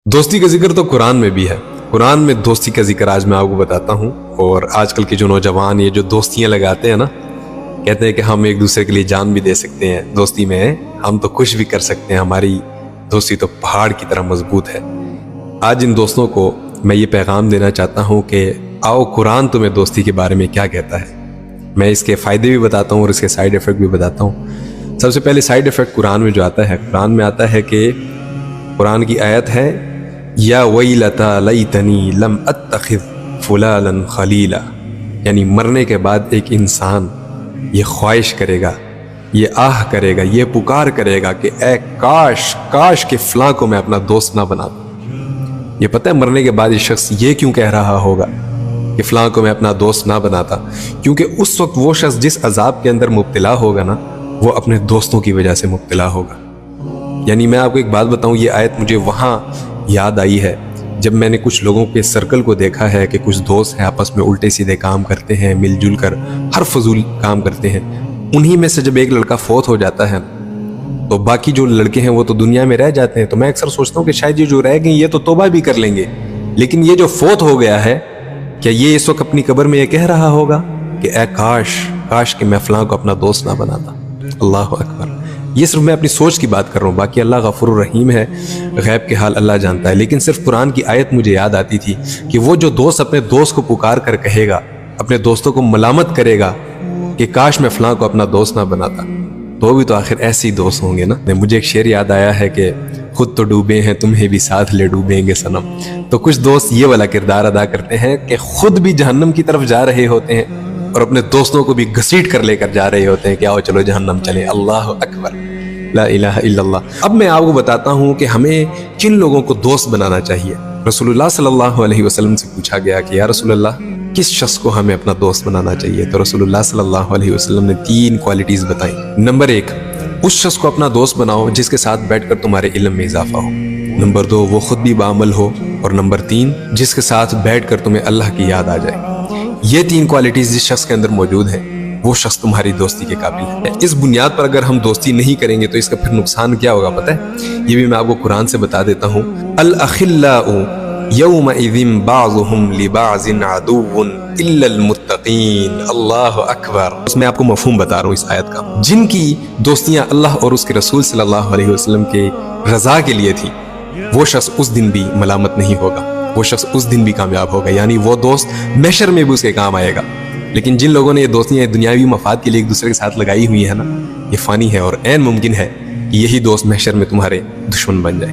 دوستی کا ذکر تو قرآن میں بھی ہے۔ قرآن میں دوستی کا ذکر آج میں آپ کو بتاتا ہوں۔ اور آج کل کے جو نوجوان یہ جو دوستیاں لگاتے ہیں نا، کہتے ہیں کہ ہم ایک دوسرے کے لیے جان بھی دے سکتے ہیں، دوستی میں ہم تو کچھ بھی کر سکتے ہیں، ہماری دوستی تو پہاڑ کی طرح مضبوط ہے۔ آج ان دوستوں کو میں یہ پیغام دینا چاہتا ہوں کہ آؤ قرآن تمہیں دوستی کے بارے میں کیا کہتا ہے۔ میں اس کے فائدے بھی بتاتا ہوں اور اس کے سائیڈ ایفیکٹ بھی بتاتا ہوں۔ سب سے پہلے سائیڈ ایفیکٹ قرآن میں جو آتا ہے، قرآن میں آتا ہے کہ قرآن کی آیت ہے یا ویلتا لیتنی لم اتخذ فلانا خلیلا، یعنی مرنے کے بعد ایک انسان یہ خواہش کرے گا، یہ آہ کرے گا، یہ پکار کرے گا کہ اے کاش کہ فلاں کو میں اپنا دوست نہ بناتا۔ یہ پتہ ہے مرنے کے بعد یہ شخص یہ کیوں کہہ رہا ہوگا کہ فلاں کو میں اپنا دوست نہ بناتا؟ کیونکہ اس وقت وہ شخص جس عذاب کے اندر مبتلا ہوگا نا، وہ اپنے دوستوں کی وجہ سے مبتلا ہوگا۔ یعنی میں آپ کو ایک بات بتاؤں، یہ آیت مجھے وہاں یاد آئی ہے جب میں نے کچھ لوگوں کے سرکل کو دیکھا ہے کہ کچھ دوست ہیں آپس میں الٹے سیدھے کام کرتے ہیں، مل جل کر ہر فضول کام کرتے ہیں۔ انہی میں سے جب ایک لڑکا فوت ہو جاتا ہے تو باقی جو لڑکے ہیں وہ تو دنیا میں رہ جاتے ہیں۔ تو میں اکثر سوچتا ہوں کہ شاید یہ جو رہ گئے یہ تو توبہ بھی کر لیں گے، لیکن یہ جو فوت ہو گیا ہے، کیا یہ اس وقت اپنی قبر میں یہ کہہ رہا ہوگا کہ اے کاش کہ میں فلاں کو اپنا دوست نہ بناتا؟ اللہ اکبر۔ یہ صرف میں اپنی سوچ کی بات کر رہا ہوں، باقی اللہ غفور الرحیم ہے، غیب کے حال اللہ جانتا ہے۔ لیکن صرف قرآن کی آیت مجھے یاد آتی تھی کہ وہ جو دوست اپنے دوست کو پکار کر کہے گا، اپنے دوستوں کو ملامت کرے گا کہ کاش میں فلاں کو اپنا دوست نہ بناتا، تو بھی تو آخر ایسے ہی دوست ہوں گے نا۔ مجھے ایک شعر یاد آیا ہے کہ خود تو ڈوبے ہیں تمہیں بھی ساتھ لے ڈوبیں گے صنم۔ تو کچھ دوست یہ والا کردار ادا کرتے ہیں کہ خود بھی جہنم کی طرف جا رہے ہوتے ہیں اور اپنے دوستوں کو بھی گھسیٹ کر لے کر جا رہے ہوتے ہیں کہ آؤ چلو جہنم چلیں۔ اللہ اکبر، لا الہ الا اللہ۔ اب میں آپ کو بتاتا ہوں کہ ہمیں کن لوگوں کو دوست بنانا چاہیے۔ رسول اللہ صلی اللہ علیہ وسلم سے پوچھا گیا کہ یا رسول اللہ کس شخص کو ہمیں اپنا دوست بنانا چاہیے؟ تو رسول اللہ صلی اللہ علیہ وسلم نے 3 کوالٹیز بتائیں۔ نمبر 1، اس شخص کو اپنا دوست بناؤ جس کے ساتھ بیٹھ کر تمہارے علم میں اضافہ ہو۔ نمبر 2، وہ خود بھی بعمل ہو۔ اور نمبر 3، جس کے ساتھ بیٹھ کر تمہیں اللہ کی یاد آ جائے۔ یہ 3 کوالٹیز جس شخص کے اندر موجود ہیں، وہ شخص تمہاری دوستی کے قابل ہے۔ اس بنیاد پر اگر ہم دوستی نہیں کریں گے تو اس کا پھر نقصان کیا ہوگا پتہ ہے؟ یہ بھی میں آپ کو قرآن سے بتا دیتا ہوں۔ الاخلاء یومئذ بعضهم لبعض عدو الا المتقین۔ اللہ اکبر۔ اس میں آپ کو مفہوم بتا رہا ہوں اس آیت کا۔ جن کی دوستیاں اللہ اور اس کے رسول صلی اللہ علیہ وسلم کے رضا کے لیے تھی، وہ شخص اس دن بھی ملامت نہیں ہوگا، وہ شخص اس دن بھی کامیاب ہوگا، یعنی وہ دوست محشر میں بھی اس کے کام آئے گا۔ لیکن جن لوگوں نے یہ دوستیاں دنیاوی مفاد کے لیے ایک دوسرے کے ساتھ لگائی ہوئی ہیں نا، یہ فانی ہے اور عین ممکن ہے کہ یہی دوست محشر میں تمہارے دشمن بن جائے۔